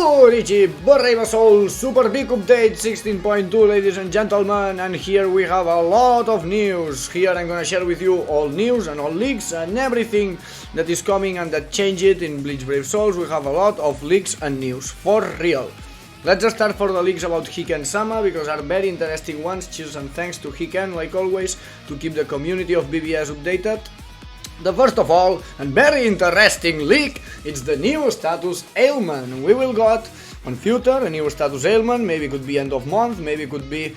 TYBW super big update 16.2, ladies and gentlemen, and here we have a lot of news. Here I'm gonna share with you all news and all leaks and everything that is coming and that changed in BleachBraveSouls. We have a lot of leaks and news, for real. Let's just start for the leaks about Hiken Sama, because are very interesting ones. Cheers and thanks to Hiken, like always, to keep the community of BBS updated. The first of all, and very interesting leak, it's the new status ailment. We will got on future a new status ailment, maybe could be end of month, maybe could be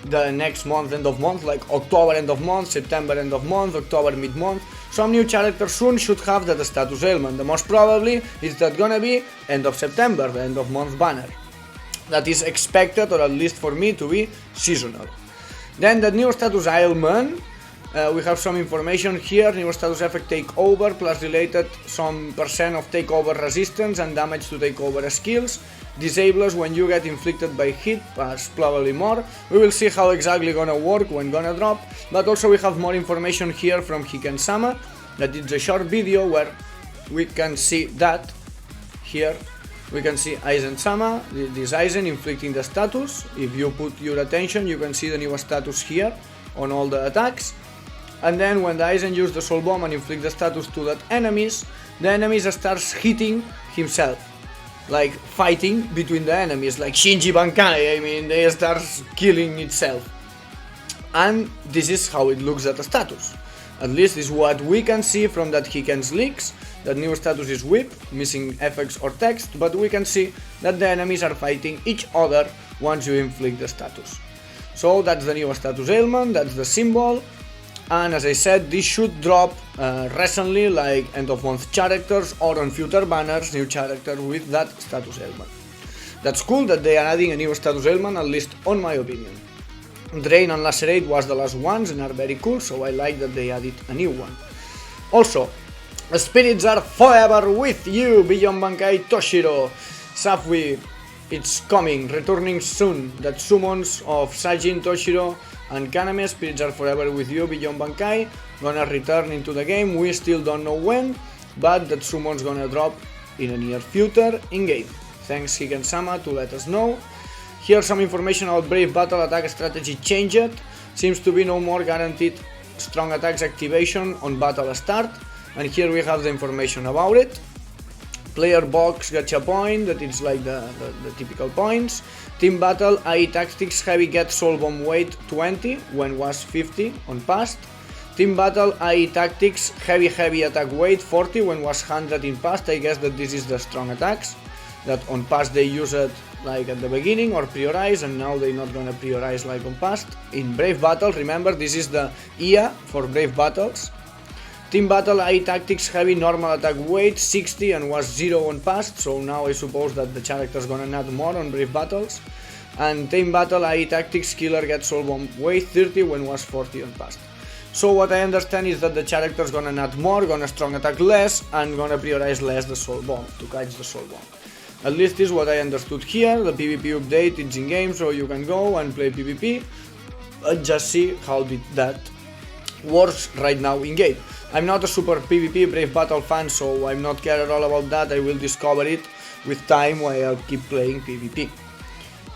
the next month end of month, like October end of month, September end of month, October mid month. Some new characters soon should have that status ailment. The most probably is that gonna be end of September, the end of month banner. That is expected, or at least for me, to be seasonal. Then the new status ailment. We have some information here. New status effect takeover plus related some percent of takeover resistance and damage to takeover skills. Disables when you get inflicted by hit, plus probably more. We will see how exactly gonna work when gonna drop, but also we have more information here from Hiken Sama, that it's a short video where we can see that here. We can see Aizen Sama, this Aizen inflicting the status. If you put your attention, you can see the new status here on all the attacks. And then when the Aizen uses the soul bomb and inflict the status to that enemies, the enemies starts hitting himself, like fighting between the enemies, like Shinji Bankai. I mean, they start killing itself. And this is how it looks at the status. At least is what we can see from that Hiken's leaks. That new status is whip, missing effects or text, but we can see that the enemies are fighting each other once you inflict the status. So that's the new status ailment, that's the symbol. And as I said, this should drop recently, like end of month characters or on future banners, new character with that status ailment. That's cool that they are adding a new status ailment, at least on my opinion. Drain and Lacerate was the last ones and are very cool, so I like that they added a new one. Also, spirits are forever with you, Beyond Bankai Toshiro. Safwy, it's coming, returning soon. That summons of Sajin, Toshiro and Kaname, spirits are forever with you, Beyond Bankai, gonna return into the game. We still don't know when, but that summon's gonna drop in a near future in-game. Thanks Hiken Sama to let us know. Here's some information about Brave Battle attack strategy changed. Seems to be no more guaranteed strong attacks activation on battle start. And here we have the information about it. Player box gacha point, that is like the typical points. Team battle, AI tactics, heavy get soul bomb weight 20 when was 50 on past. Team battle, AI tactics, heavy attack weight 40 when was 100 in past. I guess that this is the strong attacks. That on past they use it like at the beginning or prioritize, and now they're not gonna prioritize like on past. In Brave Battle, remember this is the IA for Brave Battles. Team Battle AI Tactics heavy normal attack weight 60 and was 0 on past, so now I suppose that the character's gonna add more on Brave Battles. And Team Battle AI Tactics killer gets soul bomb weight 30 when was 40 on past. So what I understand is that the character's gonna add more, gonna strong attack less, and gonna prioritize less the soul bomb to catch the soul bomb. At least this is what I understood here. The PvP update is in game, so you can go and play PvP and just see how that works right now in game. I'm not a super PvP Brave Battle fan, so I'm not care at all about that. I will discover it with time while I'll keep playing PvP.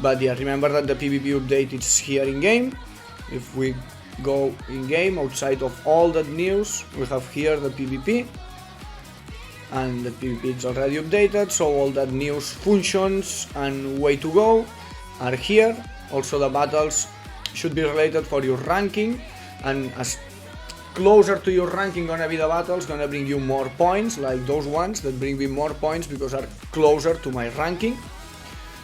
But yeah, remember that the PvP update is here in game. If we go in game, outside of all that news, we have here the PvP. And the PvP is already updated, so all that news, functions and way to go are here. Also the battles should be related for your ranking, and as closer to your ranking gonna be the battles, gonna bring you more points, like those ones that bring me more points because are closer to my ranking.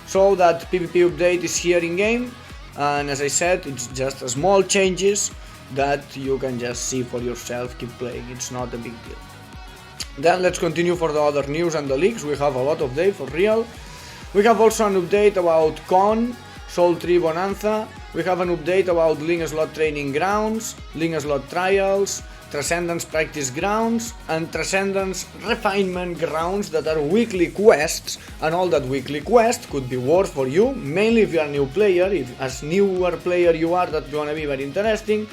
So that PvP update is here in game, and as I said, it's just a small changes that you can just see for yourself, keep playing, it's not a big deal. Then let's continue for the other news and the leaks. We have a lot of day for real. We have also an update about Con, Soul Tree Bonanza. We have an update about Link Slot Training Grounds, Link Slot Trials, Transcendence Practice Grounds, and Transcendence Refinement Grounds that are weekly quests, and all that weekly quest could be worth for you, mainly if you are a new player. If as newer player you are, that's gonna be very interesting,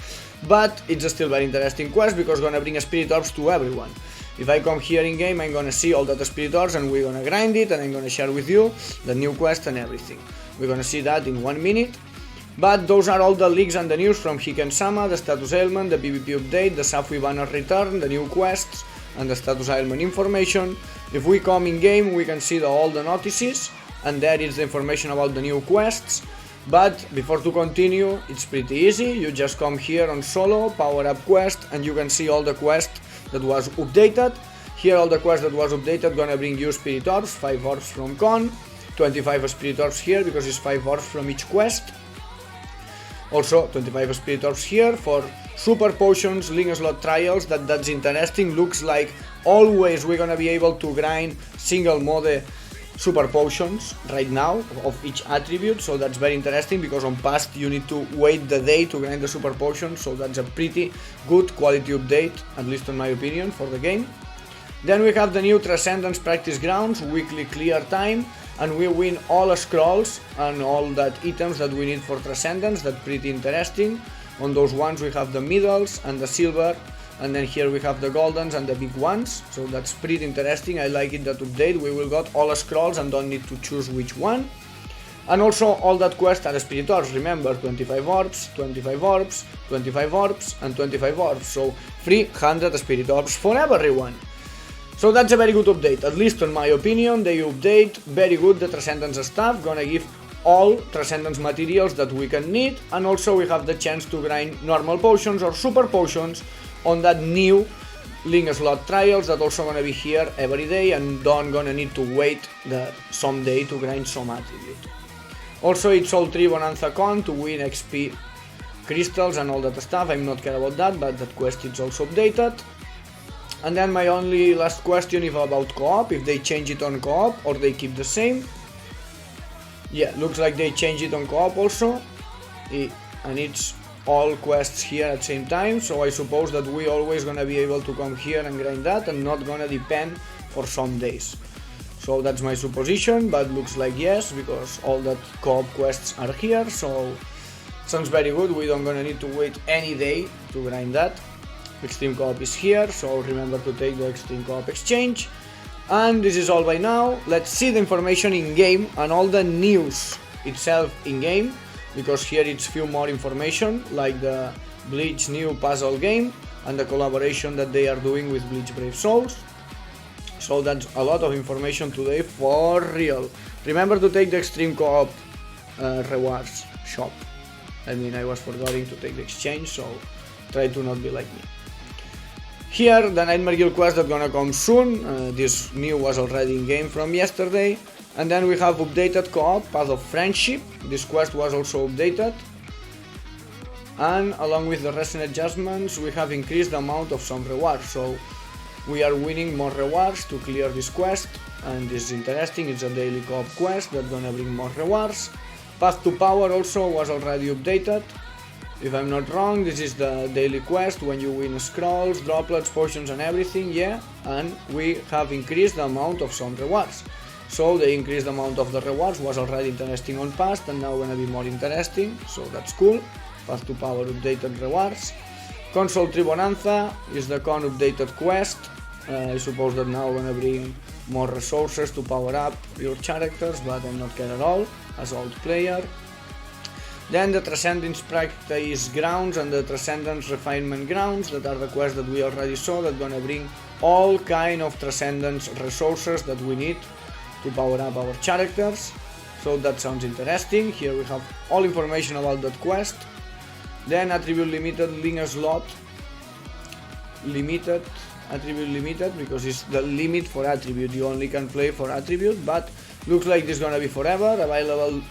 but it's still very interesting quest because gonna bring Spirit Orbs to everyone. If I come here in game, I'm gonna see all that Spirit Orbs and we're gonna grind it, and I'm gonna share with you the new quest and everything. We're gonna see that in 1 minute. But those are all the leaks and the news from Hiken-sama, the status ailment, the PvP update, the Safwy banner return, the new quests, and the status ailment information. If we come in game, we can see all the notices, and there is the information about the new quests. But before to continue, it's pretty easy. You just come here on solo, power up quest, and you can see all the quest that was updated. Here all the quest that was updated gonna bring you Spirit Orbs, 5 Orbs from Con, 25 Spirit Orbs here because it's 5 Orbs from each quest. Also 25 Spirit Orbs here for super potions, link slot trials, that's interesting. Looks like always we're gonna be able to grind single mode super potions right now of each attribute, so that's very interesting because on past you need to wait the day to grind the super potions, so that's a pretty good quality update, at least in my opinion, for the game. Then we have the new Transcendence practice grounds, weekly clear time, and we win all scrolls and all that items that we need for Transcendence. That's pretty interesting. On those ones we have the middles and the silver, and then here we have the goldens and the big ones, so that's pretty interesting. I like it, that update. We will got all scrolls and don't need to choose which one. And also all that quest are Spirit Orbs, remember, 25 Orbs, 25 Orbs, 25 Orbs and 25 Orbs, so 300 Spirit Orbs for everyone. So that's a very good update, at least in my opinion. They update very good the Transcendence stuff, gonna give all Transcendence materials that we can need, and also we have the chance to grind normal potions or super potions on that new link slot trials that also gonna be here every day and don't gonna need to wait some day to grind some attribute. Also it's all 3 Bonanza Con to win XP crystals and all that stuff. I'm not care about that, but that quest is also updated. And then my only last question is about co-op, if they change it on co-op or they keep the same. Yeah, looks like they change it on co-op also, and it's all quests here at the same time, so I suppose that we always gonna be able to come here and grind that and not gonna depend for some days. So that's my supposition, but looks like yes, because all that co-op quests are here, so sounds very good. We don't gonna need to wait any day to grind that. Extreme co-op is here, so remember to take the extreme co-op exchange. And this is all by now. Let's see the information in game and all the news itself in game, because here it's few more information like the Bleach new puzzle game and the collaboration that they are doing with BleachBraveSouls. So that's a lot of information today for real. Remember to take the extreme co-op rewards shop. I mean, I was forgetting to take the exchange, so try to not be like me. Here, the Nightmare Guild quest that's gonna come soon. This new was already in game from yesterday. And then we have updated co-op, Path of Friendship. This quest was also updated. And along with the recent adjustments, we have increased the amount of some rewards. So we are winning more rewards to clear this quest. And this is interesting, it's a daily co-op quest that's gonna bring more rewards. Path to Power also was already updated. If I'm not wrong, this is the daily quest when you win scrolls, droplets, potions and everything, yeah. And we have increased the amount of some rewards. So the increased amount of the rewards was already interesting on past and now gonna be more interesting, so that's cool. Path to Power updated rewards. Console 3 Bonanza is the con updated quest. I suppose that now gonna bring more resources to power up your characters, but I'm not care at all as old player. Then the Transcendence Practice Grounds and the Transcendence Refinement Grounds, that are the quests that we already saw, that gonna bring all kind of Transcendence resources that we need to power up our characters. So that sounds interesting. Here we have all information about that quest. Then attribute limited, link slot limited, attribute limited, because it's the limit for attribute, you only can play for attribute, but looks like this is gonna be forever, available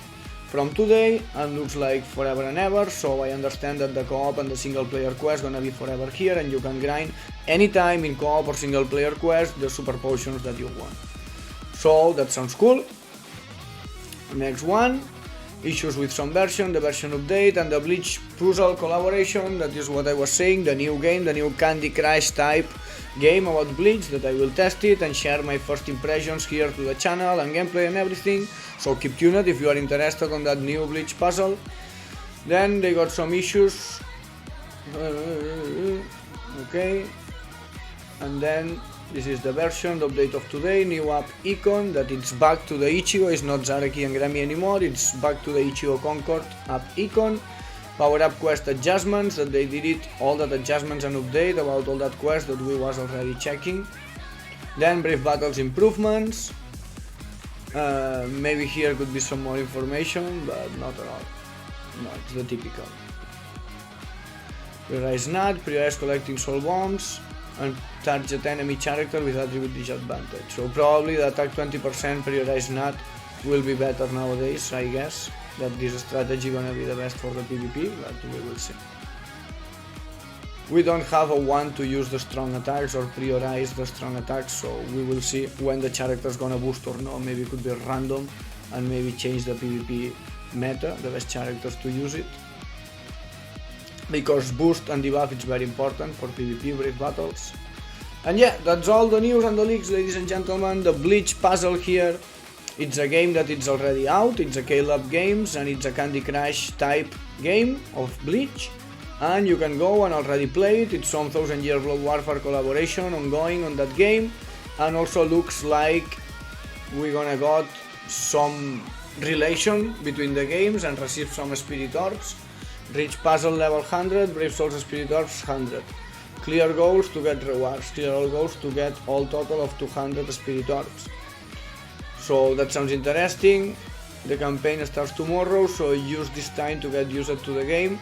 from today, and looks like forever and ever. So I understand that the co-op and the single player quest gonna be forever here, and you can grind anytime in co-op or single player quest the super potions that you want. So that sounds cool. Next one, issues with some version, the version update and the Bleach puzzle collaboration. That is what I was saying, the new game, the new Candy Crush type game about Bleach, that I will test it and share my first impressions here to the channel and gameplay and everything. So keep tuned if you are interested on that new Bleach puzzle. Then they got some issues. Okay. And then This is the version, the update of today, new app icon, that it's back to the Ichigo, it's not Zaraki and Grammy anymore, it's back to the Ichigo Concord app icon. Power up quest adjustments, that they did it, all that adjustments and update about all that quest that we was already checking. Then Brave Battles improvements, maybe here could be some more information, but not at all, no, it's the typical. Pre-rise NAT, pre-rise collecting soul bombs, and target enemy character with attribute disadvantage. So probably the attack 20% pre-rise NAT will be better nowadays, I guess. That this strategy gonna be the best for the PvP, but we will see. We don't have a one to use the strong attacks or prioritize the strong attacks, so we will see when the character is gonna boost or not. Maybe it could be random and maybe change the PvP meta, the best characters to use it. Because boost and debuff is very important for PvP Brave Battles. And yeah, that's all the news and the leaks, ladies and gentlemen. The Bleach puzzle here, it's a game that is already out, it's a Scale-Up Games and it's a Candy Crush type game of Bleach. And you can go and already play it, it's some 1000 Year Blood Warfare collaboration ongoing on that game. And also looks like we're gonna got some relation between the games and receive some Spirit Orbs. Reach puzzle level 100, Brave Souls Spirit Orbs 100. Clear goals to get rewards, clear all goals to get all total of 200 Spirit Orbs. So that sounds interesting. The campaign starts tomorrow, so use this time to get used to the game.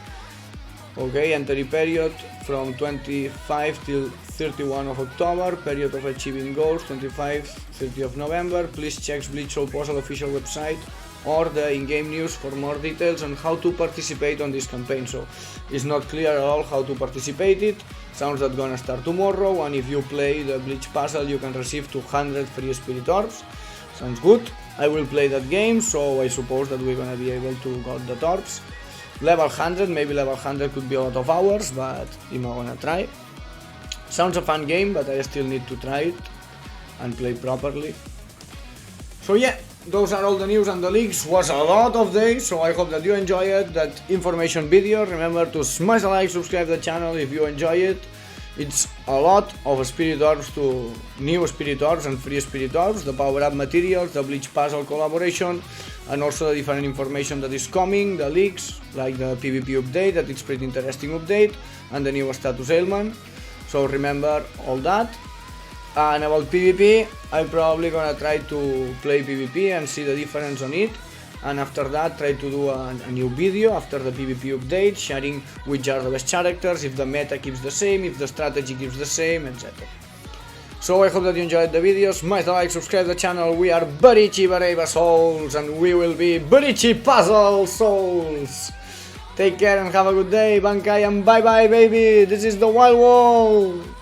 Okay, entry period from 25 till 31 of October, period of achieving goals 25-30 of November. Please check Bleach Soul Puzzle official website or the in-game news for more details on how to participate on this campaign. So it's not clear at all how to participate it. Sounds that gonna start tomorrow, and if you play the Bleach puzzle you can receive 200 free Spirit Orbs. Sounds good. I will play that game, so I suppose that we're gonna be able to get the orbs. Level 100, maybe level 100 could be a lot of hours, but I'm gonna try. Sounds a fun game, but I still need to try it and play properly. So yeah, those are all the news and the leaks. Was a lot of days, so I hope that you enjoyed that information video. Remember to smash the like, subscribe to the channel if you enjoy it. It's a lot of Spirit Orbs to new Spirit Orbs and free Spirit Orbs, the power up materials, the Bleach puzzle collaboration, and also the different information that is coming, the leaks, like the PvP update, that it's pretty interesting update, and the new status ailment. So remember all that. And about PvP, I'm probably gonna try to play PvP and see the difference on it. And after that try to do a new video after the PvP update, sharing which are the best characters, if the meta keeps the same, if the strategy keeps the same, etc. So I hope that you enjoyed the video. Smash the like, subscribe to the channel. We are BleachBraveSouls and we will be Bleach Puzzle Souls. Take care and have a good day, Bankai, and bye bye baby. This is the Wild World.